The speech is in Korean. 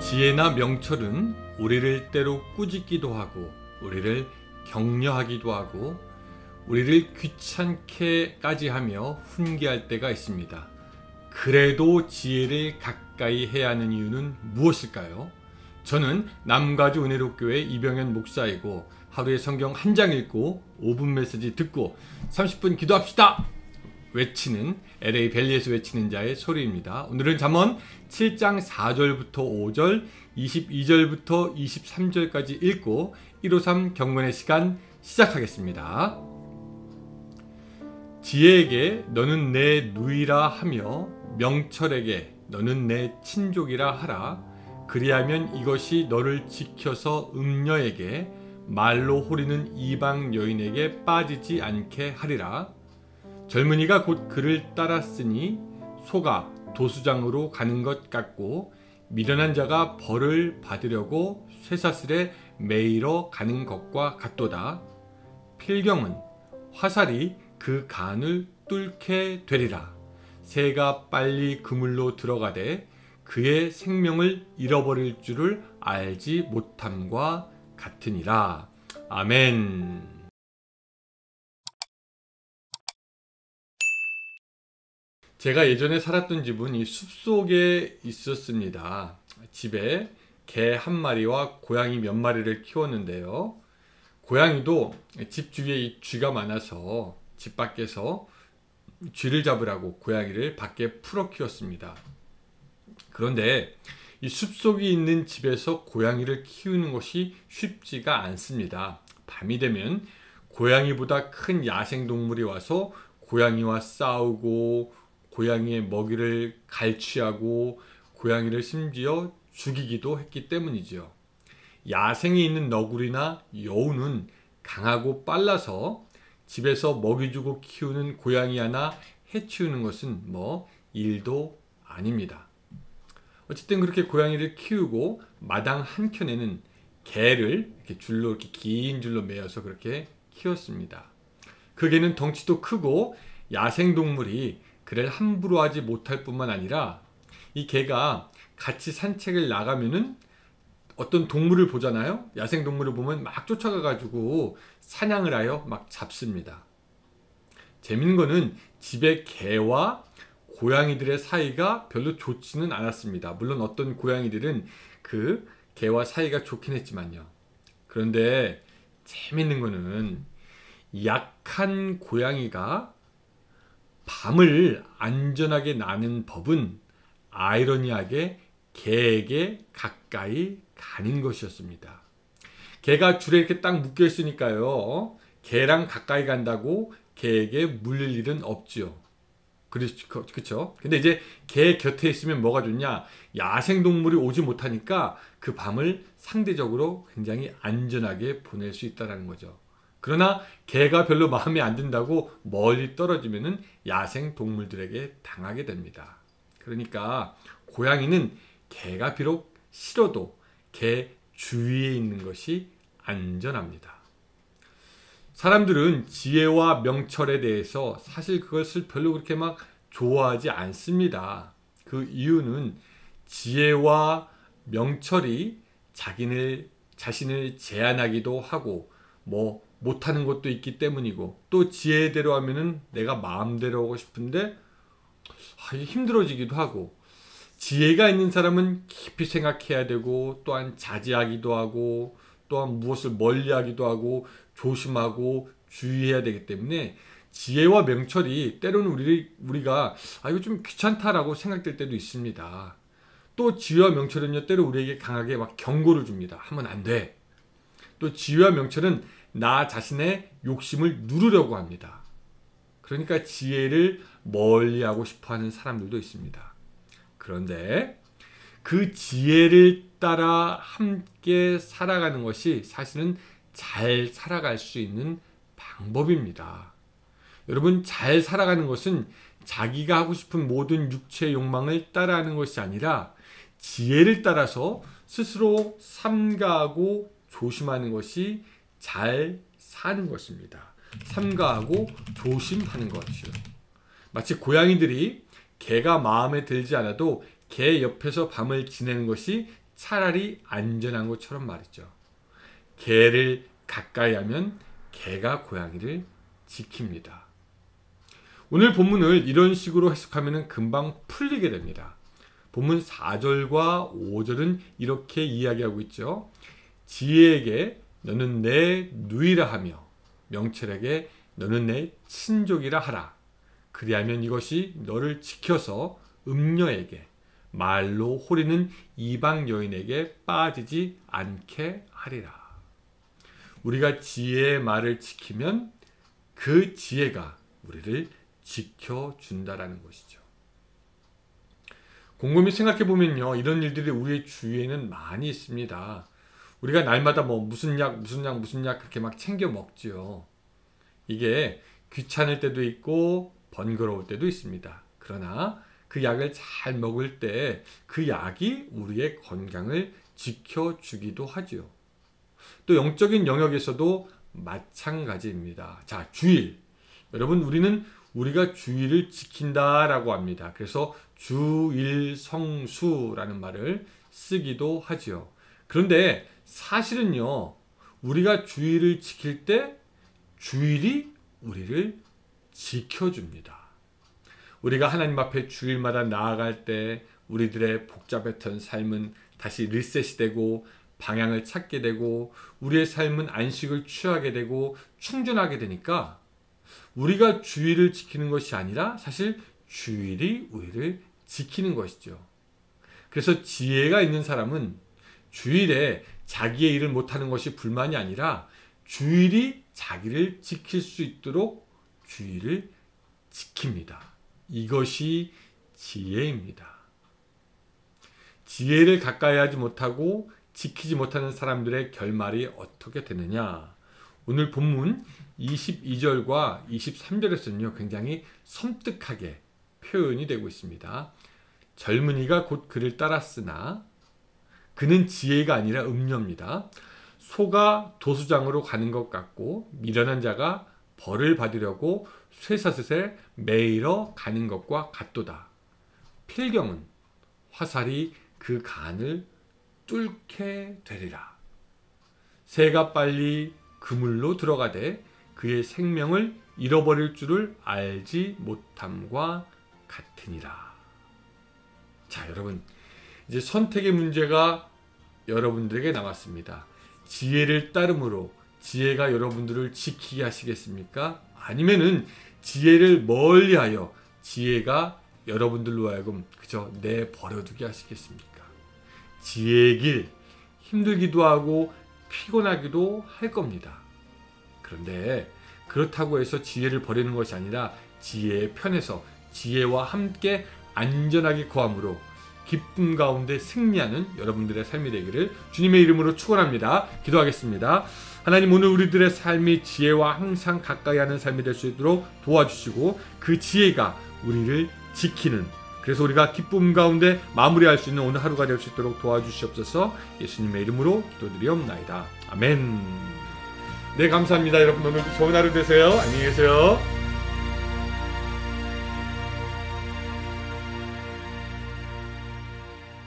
지혜나 명철은 우리를 때로 꾸짖기도 하고 우리를 격려하기도 하고 우리를 귀찮게까지 하며 훈계할 때가 있습니다. 그래도 지혜를 가까이 해야 하는 이유는 무엇일까요? 저는 남가주 은혜로교회 이병현 목사이고 하루에 성경 한 장 읽고 5분 메시지 듣고 30분 기도합시다! 외치는 LA 벨리에서 외치는 자의 소리입니다. 오늘은 잠언 7장 4절부터 5절, 22절부터 23절까지 읽고 153 경건의 시간 시작하겠습니다. 지혜에게 너는 내 누이라 하며 명철에게 너는 내 친족이라 하라. 그리하면 이것이 너를 지켜서 음녀에게 말로 호리는 이방 여인에게 빠지지 않게 하리라. 젊은이가 곧 그를 따랐으니 소가 도수장으로 가는 것 같고 미련한 자가 벌을 받으려고 쇠사슬에 매이러 가는 것과 같도다. 필경은 화살이 그 간을 뚫게 되리라. 새가 빨리 그물로 들어가되 그의 생명을 잃어버릴 줄을 알지 못함과 같으니라. 아멘. 제가 예전에 살았던 집은 이 숲속에 있었습니다. 집에 개 한 마리와 고양이 몇 마리를 키웠는데요. 고양이도 집 주위에 이 쥐가 많아서 집 밖에서 쥐를 잡으라고 고양이를 밖에 풀어 키웠습니다. 그런데 이 숲속에 있는 집에서 고양이를 키우는 것이 쉽지가 않습니다. 밤이 되면 고양이보다 큰 야생동물이 와서 고양이와 싸우고 고양이의 먹이를 갈취하고 고양이를 심지어 죽이기도 했기 때문이죠. 야생에 있는 너구리나 여우는 강하고 빨라서 집에서 먹이 주고 키우는 고양이 하나 해치우는 것은 일도 아닙니다. 어쨌든 그렇게 고양이를 키우고 마당 한켠에는 개를 이렇게 줄로 이렇게 긴 줄로 매어서 그렇게 키웠습니다. 그 개는 덩치도 크고 야생동물이 그를 함부로 하지 못할 뿐만 아니라 이 개가 같이 산책을 나가면은 어떤 동물을 보잖아요. 야생동물을 보면 막 쫓아가 가지고 사냥을 하여 막 잡습니다. 재밌는 거는 집에 개와 고양이들의 사이가 별로 좋지는 않았습니다. 물론 어떤 고양이들은 그 개와 사이가 좋긴 했지만요. 그런데 재밌는 거는 약한 고양이가 밤을 안전하게 나는 법은 아이러니하게 개에게 가까이 가는 것이었습니다. 개가 줄에 이렇게 딱 묶여 있으니까요. 개랑 가까이 간다고 개에게 물릴 일은 없지요. 그렇죠? 근데 이제 개 곁에 있으면 뭐가 좋냐? 야생동물이 오지 못하니까 그 밤을 상대적으로 굉장히 안전하게 보낼 수 있다는 거죠. 그러나 개가 별로 마음에 안 든다고 멀리 떨어지면은 야생 동물들에게 당하게 됩니다. 그러니까 고양이는 개가 비록 싫어도 개 주위에 있는 것이 안전합니다. 사람들은 지혜와 명철에 대해서 사실 그것을 별로 그렇게 막 좋아하지 않습니다. 그 이유는 지혜와 명철이 자신을 제한하기도 하고 못하는 것도 있기 때문이고 또 지혜대로 하면은 내가 마음대로 하고 싶은데 힘들어지기도 하고 지혜가 있는 사람은 깊이 생각해야 되고 또한 자제하기도 하고 또한 무엇을 멀리하기도 하고 조심하고 주의해야 되기 때문에 지혜와 명철이 때로는 우리가 이거 좀 귀찮다라고 생각될 때도 있습니다. 또 지혜와 명철은요 때로 우리에게 강하게 막 경고를 줍니다. 하면 안 돼. 또 지혜와 명철은 나 자신의 욕심을 누르려고 합니다. 그러니까 지혜를 멀리하고 싶어하는 사람들도 있습니다. 그런데 그 지혜를 따라 함께 살아가는 것이 사실은 잘 살아갈 수 있는 방법입니다. 여러분, 잘 살아가는 것은 자기가 하고 싶은 모든 육체의 욕망을 따라하는 것이 아니라 지혜를 따라서 스스로 삼가하고 조심하는 것이 잘 사는 것입니다. 삼가하고 조심하는 것이요. 마치 고양이들이 개가 마음에 들지 않아도 개 옆에서 밤을 지내는 것이 차라리 안전한 것처럼 말이죠. 개를 가까이 하면 개가 고양이를 지킵니다. 오늘 본문을 이런 식으로 해석하면 금방 풀리게 됩니다. 본문 4절과 5절은 이렇게 이야기하고 있죠. 지혜에게 너는 내 누이라 하며 명철에게 너는 내 친족이라 하라. 그리하면 이것이 너를 지켜서 음녀에게 말로 호리는 이방 여인에게 빠지지 않게 하리라. 우리가 지혜의 말을 지키면 그 지혜가 우리를 지켜준다라는 것이죠. 곰곰이 생각해보면요, 이런 일들이 우리의 주위에는 많이 있습니다. 우리가 날마다 무슨 약 그렇게 막 챙겨 먹지요. 이게 귀찮을 때도 있고 번거로울 때도 있습니다. 그러나 그 약을 잘 먹을 때 그 약이 우리의 건강을 지켜주기도 하죠. 또 영적인 영역에서도 마찬가지입니다. 자, 주일. 여러분, 우리가 주일을 지킨다라고 합니다. 그래서 주일성수라는 말을 쓰기도 하죠. 그런데 사실은요, 우리가 주일을 지킬 때 주일이 우리를 지켜줍니다. 우리가 하나님 앞에 주일마다 나아갈 때 우리들의 복잡했던 삶은 다시 리셋이 되고 방향을 찾게 되고 우리의 삶은 안식을 취하게 되고 충전하게 되니까 우리가 주일을 지키는 것이 아니라 사실 주일이 우리를 지키는 것이죠. 그래서 지혜가 있는 사람은 주일에 자기의 일을 못하는 것이 불만이 아니라 주일이 자기를 지킬 수 있도록 주일을 지킵니다. 이것이 지혜입니다. 지혜를 가까이 하지 못하고 지키지 못하는 사람들의 결말이 어떻게 되느냐? 오늘 본문 22절과 23절에서는요, 굉장히 섬뜩하게 표현이 되고 있습니다. 젊은이가 곧 그를 따랐으나 그는 지혜가 아니라 음녀입니다. 소가 도수장으로 가는 것 같고 미련한 자가 벌을 받으려고 쇠사슬에 매이러 가는 것과 같도다. 필경은 화살이 그 간을 뚫게 되리라. 새가 빨리 그물로 들어가되 그의 생명을 잃어버릴 줄을 알지 못함과 같으니라. 자, 여러분, 이제 선택의 문제가 여러분들에게 남았습니다. 지혜를 따름으로 지혜가 여러분들을 지키게 하시겠습니까? 아니면은 지혜를 멀리하여 지혜가 여러분들로 하여금 그저 내버려두게 하시겠습니까? 지혜의 길 힘들기도 하고 피곤하기도 할 겁니다. 그런데 그렇다고 해서 지혜를 버리는 것이 아니라 지혜의 편에서 지혜와 함께 안전하게 거함으로 기쁨 가운데 승리하는 여러분들의 삶이 되기를 주님의 이름으로 축원합니다. 기도하겠습니다. 하나님, 오늘 우리들의 삶이 지혜와 항상 가까이 하는 삶이 될 수 있도록 도와주시고 그 지혜가 우리를 지키는, 그래서 우리가 기쁨 가운데 마무리할 수 있는 오늘 하루가 될 수 있도록 도와주시옵소서. 예수님의 이름으로 기도드리옵나이다. 아멘. 네, 감사합니다. 여러분, 오늘도 좋은 하루 되세요. 안녕히 계세요.